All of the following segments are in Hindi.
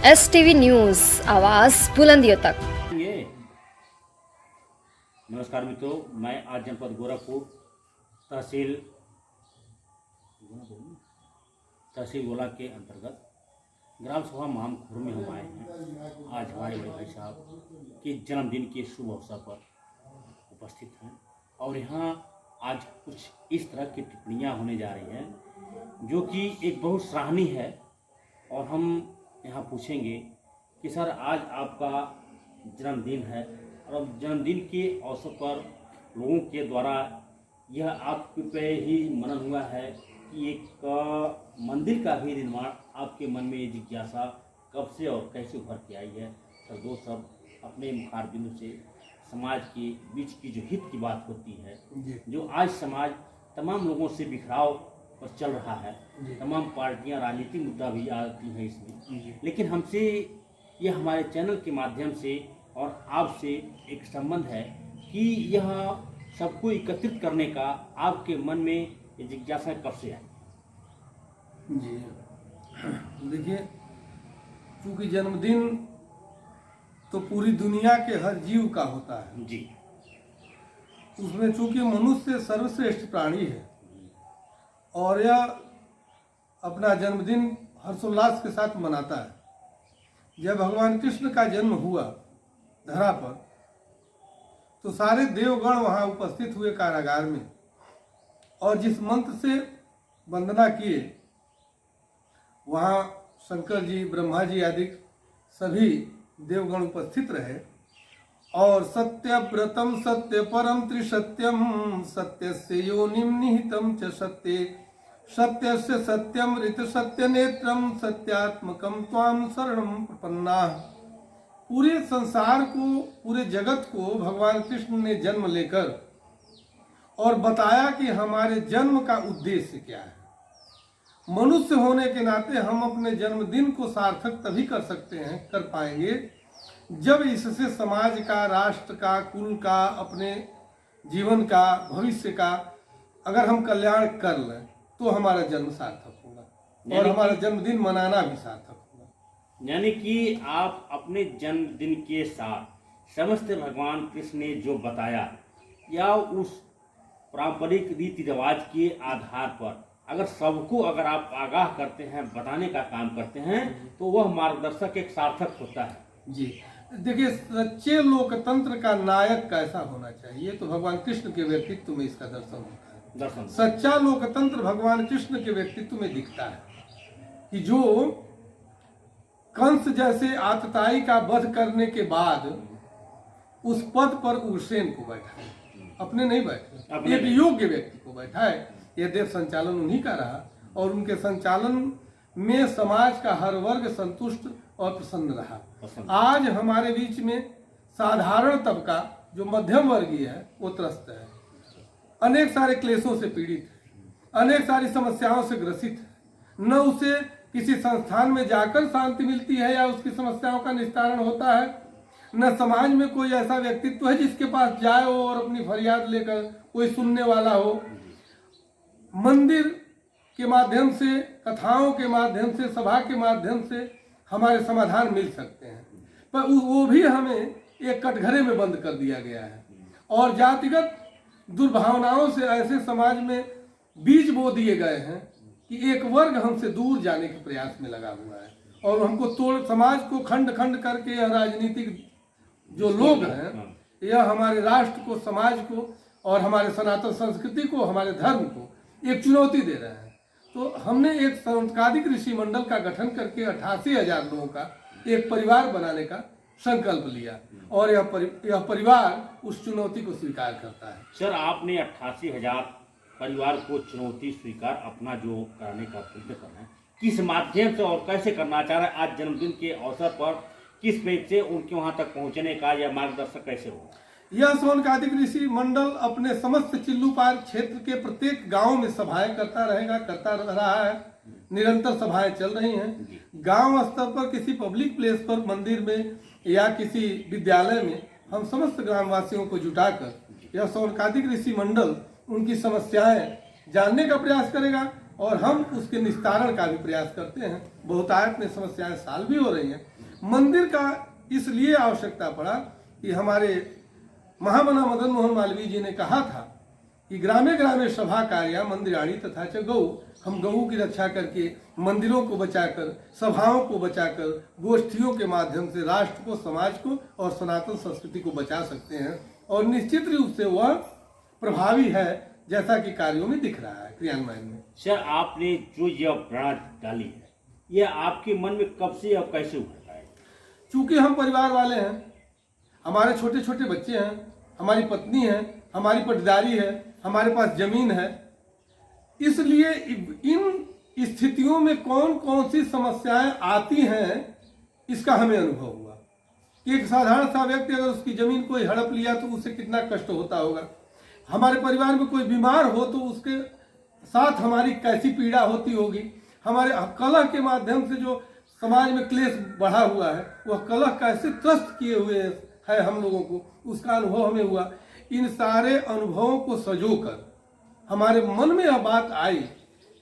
STV न्यूज़, आवाज़ बुलंदियों तक। नमस्कार मित्रों, मैं आज जनपद गोरखपुर तहसील गोला के अंतर्गत ग्राम सभा महामखुर में हम आए हैं। आज हमारे बड़े भाई साहब के जन्मदिन के शुभ अवसर पर उपस्थित हैं और यहाँ आज कुछ इस तरह की टिप्पणियाँ होने जा रही हैं जो कि एक बहुत सराहनीय है। और हम यहाँ पूछेंगे कि सर, आज आपका जन्मदिन है और अब जन्मदिन के अवसर पर लोगों के द्वारा यह आप पे ही मनन हुआ है कि एक मंदिर का भी निर्माण आपके मन में ये जिज्ञासा कब से और कैसे उभर के आई है? सर, दो सब अपने मुखार बिंदु से समाज के बीच की जो हित की बात होती है, जो आज समाज तमाम लोगों से बिखराव पर चल रहा है, तमाम पार्टियां, राजनीतिक मुद्दा भी आती हैं इसमें, लेकिन हमसे यह हमारे चैनल के माध्यम से और आपसे एक संबंध है कि यह सबको एकत्रित करने का आपके मन में ये जिज्ञासा कब से आई? जी देखिए, चूँकि जन्मदिन तो पूरी दुनिया के हर जीव का होता है जी, उसमें चूँकि मनुष्य सर्वश्रेष्ठ प्राणी है और यह अपना जन्मदिन हर्षोल्लास के साथ मनाता है। जब भगवान कृष्ण का जन्म हुआ धरा पर, तो सारे देवगण वहाँ उपस्थित हुए कारागार में और जिस मंत्र से वंदना किए, वहाँ शंकर जी, ब्रह्मा जी आदि सभी देवगण उपस्थित रहे और सत्यव्रतम सत्य परम त्रिसत्यम सत्यस्य योनिम निहितम च सत्ये सत्यस्य सत्यमृत सत्य नेत्रम सत्यात्मकम त्वाम शरणम प्रपन्नाः। पूरे संसार को, पूरे जगत को भगवान कृष्ण ने जन्म लेकर और बताया कि हमारे जन्म का उद्देश्य क्या है। मनुष्य होने के नाते हम अपने जन्मदिन को सार्थक तभी कर सकते हैं, कर पाएंगे जब इससे समाज का, राष्ट्र का, कुल का, अपने जीवन का, भविष्य का अगर हम कल्याण कर लें तो हमारा जन्म सार्थक होगा और हमारा जन्मदिन मनाना भी सार्थक होगा। यानी कि आप अपने जन्मदिन के साथ समस्त भगवान कृष्ण ने जो बताया या उस पारंपरिक रीति रिवाज के आधार पर अगर सबको अगर आप आगाह करते हैं, बताने का काम करते हैं, तो वह मार्गदर्शक एक सार्थक होता है। जी देखिए, सच्चे लोकतंत्र का नायक कैसा होना चाहिए तो भगवान कृष्ण के व्यक्तित्व में इसका दर्शन होता है। सच्चा लोकतंत्र भगवान कृष्ण के व्यक्तित्व में दिखता है कि जो कंस जैसे आतताई का वध करने के बाद उस पद पर उग्रसेन को बैठाए, अपने नहीं बैठे, एक योग्य व्यक्ति को बैठाए। यह देव संचालन उन्हीं का रहा और उनके संचालन में समाज का हर वर्ग संतुष्ट और प्रसन्न रहा। आज हमारे बीच में साधारण तबका जो मध्यम वर्गीय है वो त्रस्त है, अनेक सारे क्लेशों से पीड़ित है, अनेक सारी समस्याओं से ग्रसित है। न उसे किसी संस्थान में जाकर शांति मिलती है या उसकी समस्याओं का निस्तारण होता है, न समाज में कोई ऐसा व्यक्तित्व है जिसके पास जाए हो और अपनी फरियाद लेकर कोई सुनने वाला हो। मंदिर के माध्यम से, कथाओं के माध्यम से, सभा के माध्यम से हमारे समाधान मिल सकते हैं, पर वो भी हमें एक कटघरे में बंद कर दिया गया है और जातिगत दुर्भावनाओं से ऐसे समाज में बीज बो दिए गए हैं कि एक वर्ग हमसे दूर जाने के प्रयास में लगा हुआ है और हमको तोड़, समाज को खंड खंड करके यह राजनीतिक जो लोग हैं, यह हमारे राष्ट्र को, समाज को और हमारे सनातन संस्कृति को, हमारे धर्म को एक चुनौती दे रहे हैं। तो हमने एक संस्कारिक ऋषि मंडल का गठन करके 88,000 लोगों का एक परिवार बनाने का संकल्प लिया और यह परिवार उस चुनौती को स्वीकार करता है। सर, आपने 88,000 परिवार को चुनौती स्वीकार अपना जो करने का प्रयत्न करना है, किस माध्यम से और कैसे करना चाह रहे हैं? आज जन्मदिन के अवसर पर किस पेज से उनके वहां तक पहुंचने का या मार्गदर्शक कैसे हो? यह सोनकादिक ऋषि मंडल अपने समस्त चिल्लूपार क्षेत्र के प्रत्येक गांव में सभाएं करता रहेगा, करता रहा है, निरंतर सभाएं चल रही हैं। गांव स्तर पर किसी पब्लिक प्लेस पर, मंदिर में या किसी विद्यालय में हम समस्त ग्रामवासियों को जुटाकर यह सोनकादिक ऋषि मंडल उनकी समस्याएं जानने का प्रयास करेगा और हम उसके निस्तारण का भी प्रयास करते हैं। बहुतायत में समस्याएं साल भी हो रही हैं, मंदिर का इसलिए आवश्यकता पड़ा कि हमारे महामना मदन मोहन मालवीय जी ने कहा था कि ग्रामे ग्रामे सभा कार्या मंदिराणी तथा च गौ। हम गऊ की रक्षा करके, मंदिरों को बचाकर, सभाओं को बचाकर, गोष्ठियों के माध्यम से राष्ट्र को, समाज को और सनातन संस्कृति को बचा सकते हैं। और निश्चित रूप से वह प्रभावी है, जैसा कि कार्यों में दिख रहा है, क्रियान्वयन में। सर, आपने जो यह प्रण डाली है, यह आपके मन में कब से और कैसे उभरता है? चूंकि हम परिवार वाले हैं, हमारे छोटे छोटे बच्चे हैं, हमारी पत्नी है, हमारी पटदारी है, हमारे पास जमीन है, इसलिए इन स्थितियों में कौन कौन सी समस्याएं आती हैं, इसका हमें अनुभव हुआ कि एक साधारण सा व्यक्ति अगर उसकी जमीन कोई हड़प लिया तो उसे कितना कष्ट होता होगा। हमारे परिवार में कोई बीमार हो तो उसके साथ हमारी कैसी पीड़ा होती होगी। हमारे कलह के माध्यम से जो समाज में क्लेश बढ़ा हुआ है, वह कलह कैसे त्रस्त किए हुए है हम लोगों को, उसका अनुभव हमें हुआ। इन सारे अनुभवों को सजोकर हमारे मन में यह बात आई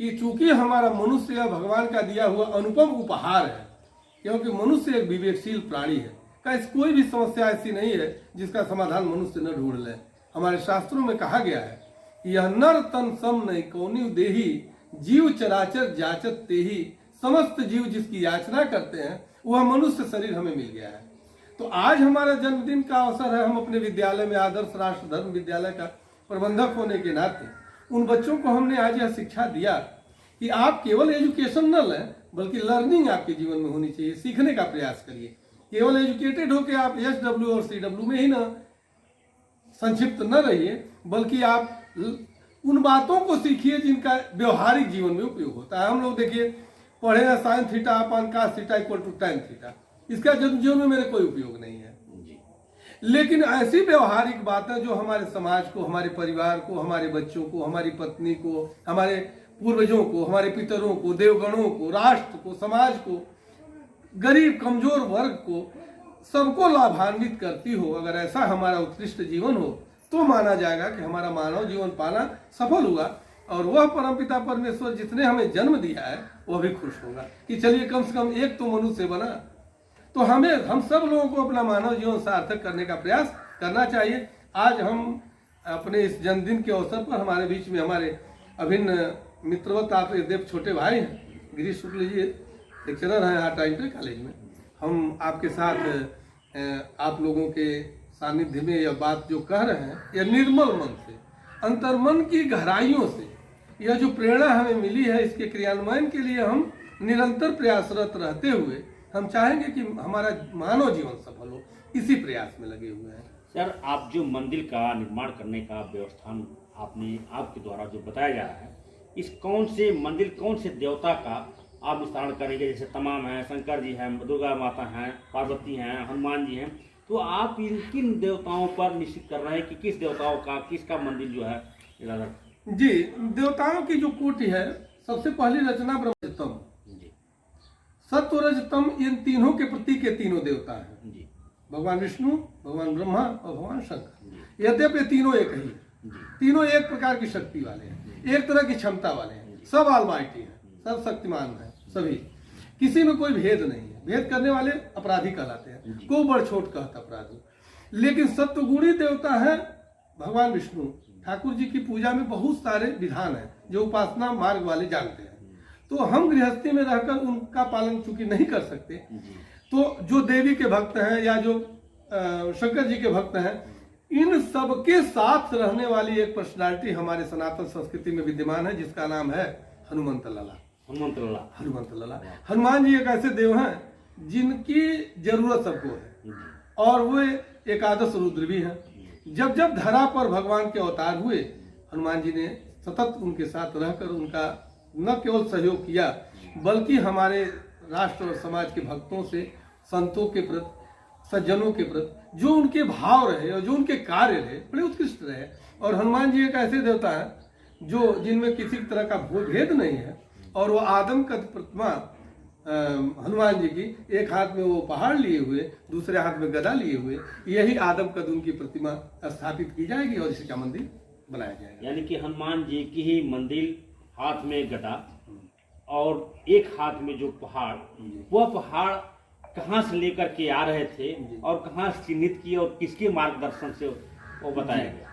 कि चूंकि हमारा मनुष्य यह भगवान का दिया हुआ अनुपम उपहार है, क्योंकि मनुष्य एक विवेकशील प्राणी है, कोई भी समस्या ऐसी नहीं है जिसका समाधान मनुष्य न ढूंढ ले। हमारे शास्त्रों में कहा गया है कि यह नर तन सम नहीं कौनि देही, जीव चराचर जाचत तेही। समस्त जीव जिसकी याचना करते हैं वह मनुष्य शरीर हमें मिल गया है। तो आज हमारा जन्मदिन का अवसर है। हम अपने विद्यालय में आदर्श राष्ट्र धर्म विद्यालय का प्रबंधक होने के नाते उन बच्चों को हमने आज यह शिक्षा दिया कि आप केवल एजुकेशन न लें, बल्कि लर्निंग आपके जीवन में होनी चाहिए। सीखने का प्रयास करिए। केवल एजुकेटेड होकर आप SW और CW में ही न संक्षिप्त न रहिए, बल्कि आप उन बातों को सीखिए जिनका व्यवहारिक जीवन में उपयोग होता है। हम लोग देखिए पढ़े हैं sine theta upon cos theta equal to tan theta, इसका जीवन में मेरे कोई उपयोग नहीं है। लेकिन ऐसी व्यवहारिक बातें जो हमारे समाज को, हमारे परिवार को, हमारे बच्चों को, हमारी पत्नी को, हमारे पूर्वजों को, हमारे पितरों को, देवगणों को, राष्ट्र को, समाज को, गरीब कमजोर वर्ग को, सबको लाभान्वित करती हो, अगर ऐसा हमारा उत्कृष्ट जीवन हो तो माना जाएगा कि हमारा मानव जीवन पाना सफल हुआ। और वह परमपिता परमेश्वर जिसने हमें जन्म दिया है वह भी खुश होगा कि चलिए कम से कम एक तो मनुष्य बना। तो हम सब लोगों को अपना मानव जीवन सार्थक करने का प्रयास करना चाहिए। आज हम अपने इस जन्मदिन के अवसर पर हमारे बीच में हमारे अभिन्न मित्रवत आप देव छोटे भाई हैं, गिरीश शुक्ल जी लेक्चरर हैं आर्ट इंटर कॉलेज में। हम आपके साथ आप लोगों के सानिध्य में यह बात जो कह रहे हैं, यह निर्मल मन से, अंतर्मन की गहराइयों से यह जो प्रेरणा हमें मिली है, इसके क्रियान्वयन के लिए हम निरंतर प्रयासरत रहते हुए हम चाहेंगे कि हमारा मानव जीवन सफल हो, इसी प्रयास में लगे हुए हैं। सर, आप जो मंदिर का निर्माण करने का व्यवस्थान आपने आपके द्वारा जो बताया जा रहा है, इस कौन से मंदिर, कौन से देवता का आप विस्तारण करेंगे? जैसे तमाम हैं, शंकर जी हैं, दुर्गा माता हैं, पार्वती हैं, हनुमान जी हैं, तो आप इन किन देवताओं पर निश्चित कर रहे हैं कि किस देवताओं का, किसका मंदिर जो है? जी, देवताओं की जो कोटि है, सबसे पहली रचना ब्रह्मतम, सत्व रजतम, इन तीनों के प्रतीक के तीनों देवता हैं। भगवान विष्णु, भगवान ब्रह्मा और भगवान शंकर। यद्यपि तीनों एक ही, तीनों एक प्रकार की शक्ति वाले हैं, एक तरह की क्षमता वाले हैं, सब ऑलमाइटी हैं, सब शक्तिमान हैं, सभी, किसी में कोई भेद नहीं है। भेद करने वाले अपराधी कहलाते हैं, को बड़ छोट कहता अपराधी। लेकिन सत्वगुणी देवता है भगवान विष्णु। ठाकुर जी की पूजा में बहुत सारे विधान हैं जो उपासना मार्ग वाले जानते हैं। तो हम गृहस्थी में रहकर उनका पालन चूंकि नहीं कर सकते, तो जो देवी के भक्त हैं या जो शंकर जी के भक्त हैं, इन सबके साथ रहने वाली एक पर्सनालिटी हमारे सनातन संस्कृति में विद्यमान है, जिसका नाम है हनुमंत लला। हनुमंत लला, हनुमान जी एक ऐसे देव हैं जिनकी जरूरत सबको है, और वो एकादश रुद्र भी हैं। जब जब धरा पर भगवान के अवतार हुए, हनुमान जी ने सतत उनके साथ रहकर उनका न केवल सहयोग किया, बल्कि हमारे राष्ट्र और समाज के भक्तों से, संतों के प्रति, सज्जनों के प्रति जो उनके भाव रहे और जो उनके कार्य रहे, बड़े उत्कृष्ट रहे। और हनुमान जी एक ऐसे देवता हैं जो जिनमें किसी तरह का भेद नहीं है, और वो आदम कद प्रतिमा हनुमान जी की, एक हाथ में वो पहाड़ लिए हुए, दूसरे हाथ में गदा लिए हुए, यही आदम कद उनकी प्रतिमा स्थापित की जाएगी और इसी का मंदिर बनाया जाएगा। यानी कि हनुमान जी की ही मंदिर, हाथ में गदा और एक हाथ में जो पहाड़, वह पहाड़ कहाँ से लेकर के आ रहे थे और कहाँ से चिन्हित किए और किसके मार्गदर्शन से वो बताया गया?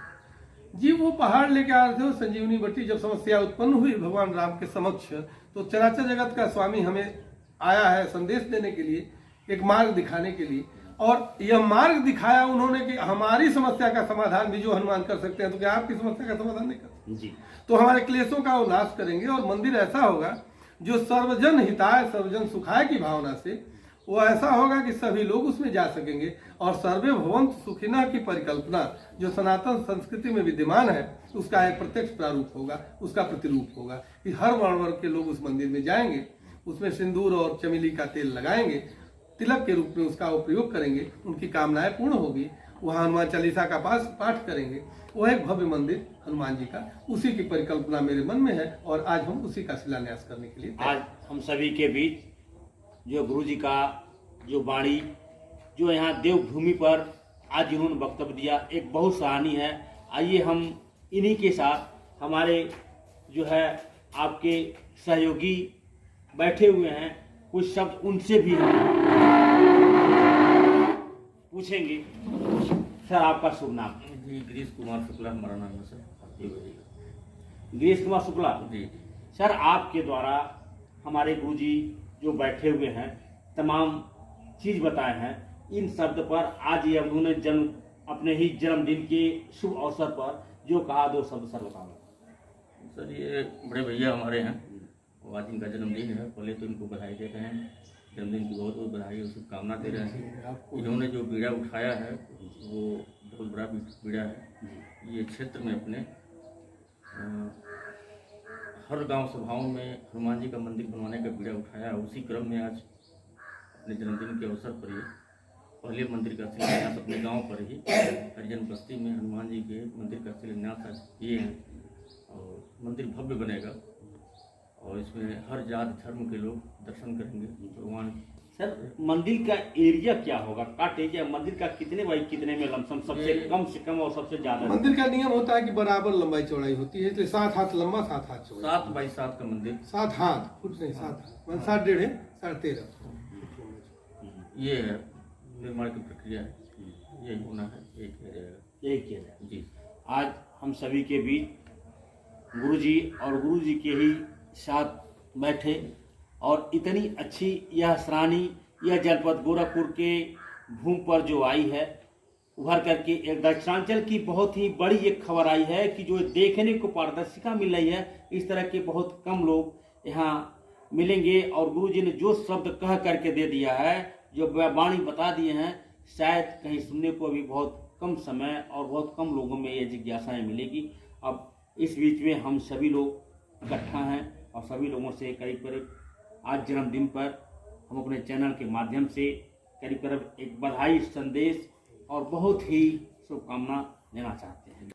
जी, वो पहाड़ लेके आ रहे थे, वो संजीवनी बट्टी जब समस्या उत्पन्न हुई भगवान राम के समक्ष, तो चराचर जगत का स्वामी हमें आया है संदेश देने के लिए, एक मार्ग दिखाने के लिए। और यह मार्ग दिखाया उन्होंने कि हमारी समस्या का समाधान भी जो हनुमान कर सकते हैं, तो क्या आपकी समस्या का समाधान नहीं कर सकते? जी। तो हमारे क्लेशों का वो नाश करेंगे और मंदिर ऐसा होगा जो सर्वजन हिताय सर्वजन सुखाय की भावना से वो ऐसा होगा कि सभी लोग उसमें जा सकेंगे। और सर्वे भवन्तु सुखिनः की परिकल्पना जो सनातन संस्कृति में विद्यमान है, उसका एक प्रत्यक्ष प्रारूप होगा, उसका प्रतिरूप होगा कि हर वर्ण वर्ग के लोग उस मंदिर में जाएंगे, उसमें सिंदूर और चमेली का तेल लगाएंगे, तिलक के रूप में उसका उपयोग करेंगे, उनकी कामनाएं पूर्ण होगी, वहाँ हनुमान चालीसा का पाठ करेंगे। वो एक भव्य मंदिर हनुमान जी का, उसी की परिकल्पना मेरे मन में है और आज हम उसी का शिलान्यास करने के लिए आज हम सभी के बीच जो गुरु जी का जो वाणी, जो यहाँ देवभूमि पर आज इन्होंने वक्तव्य दिया, एक बहुत सराहनीय है। आइए हम इन्हीं के साथ हमारे जो है आपके सहयोगी बैठे हुए हैं, कुछ शब्द उनसे भी हम पूछेंगे। सर, आपका शुभ नाम? जी, गिरीश कुमार शुक्ला हमारा नाम है सर। गिरीश कुमार शुक्ला जी। सर, आपके द्वारा हमारे गुरुजी जो बैठे हुए हैं तमाम चीज बताए हैं, इन शब्द पर आज ये उन्होंने अपने ही जन्मदिन के शुभ अवसर पर जो कहा, दो शब्द सर बताओ। सर, ये बड़े भैया हमारे हैं, वो आज इनका जन्मदिन है। पहले तो इनको बधाई देते हैं, जन्मदिन की बहुत बहुत बधाई और शुभकामना दे रहे हैं। इन्होंने जो बीड़ा उठाया है वो बहुत बड़ा बीड़ा है। ये क्षेत्र में अपने हर गांव सभाओं में हनुमान जी का मंदिर बनवाने का बीड़ा उठाया। उसी क्रम में आज अपने जन्मदिन के अवसर पर ये पहले मंदिर का शिलान्यास अपने गांव पर ही हरिजन बस्ती में हनुमान जी के मंदिर का शिलान्यास आज किए हैं। और मंदिर भव्य बनेगा और इसमें हर जाति धर्म के लोग दर्शन करेंगे भगवान। सर, मंदिर का एरिया क्या होगा, काट एरिया मंदिर का कितने बाई कितने में लमसम, सबसे कम से कम और सबसे ज्यादा? मंदिर का नियम होता है कि बराबर लंबाई चौड़ाई होती है, इसलिए 7 हाथ लंबा 7 हाथ चौड़ा। 7 बाई 7 का मंदिर, 7 हाथ, फुट नहीं 7 हाथ, 7 डेढ़ है 13.5। ये है निर्माण की प्रक्रिया है, यही होना है, एक किया जाएगा। एक किया जाएगा जी। आज हम सभी के बीच गुरुजी और गुरुजी के ही साथ बैठे और इतनी अच्छी यह सराहनी, यह जनपद गोरखपुर के भूमि पर जो आई है उभर करके एक दक्षिणांचल की बहुत ही बड़ी एक खबर आई है कि जो देखने को पारदर्शिता मिल रही है, इस तरह के बहुत कम लोग यहाँ मिलेंगे। और गुरुजी ने जो शब्द कह करके दे दिया है, जो वाणी बता दिए हैं, शायद कहीं सुनने को अभी बहुत कम समय और बहुत कम लोगों में ये जिज्ञासाएं मिलेगी। अब इस बीच में हम सभी लोग इकट्ठा हैं और सभी लोगों से करीब करीब आज जन्मदिन पर हम अपने चैनल के माध्यम से करीब करीब एक बधाई संदेश और बहुत ही शुभकामना देना चाहते हैं।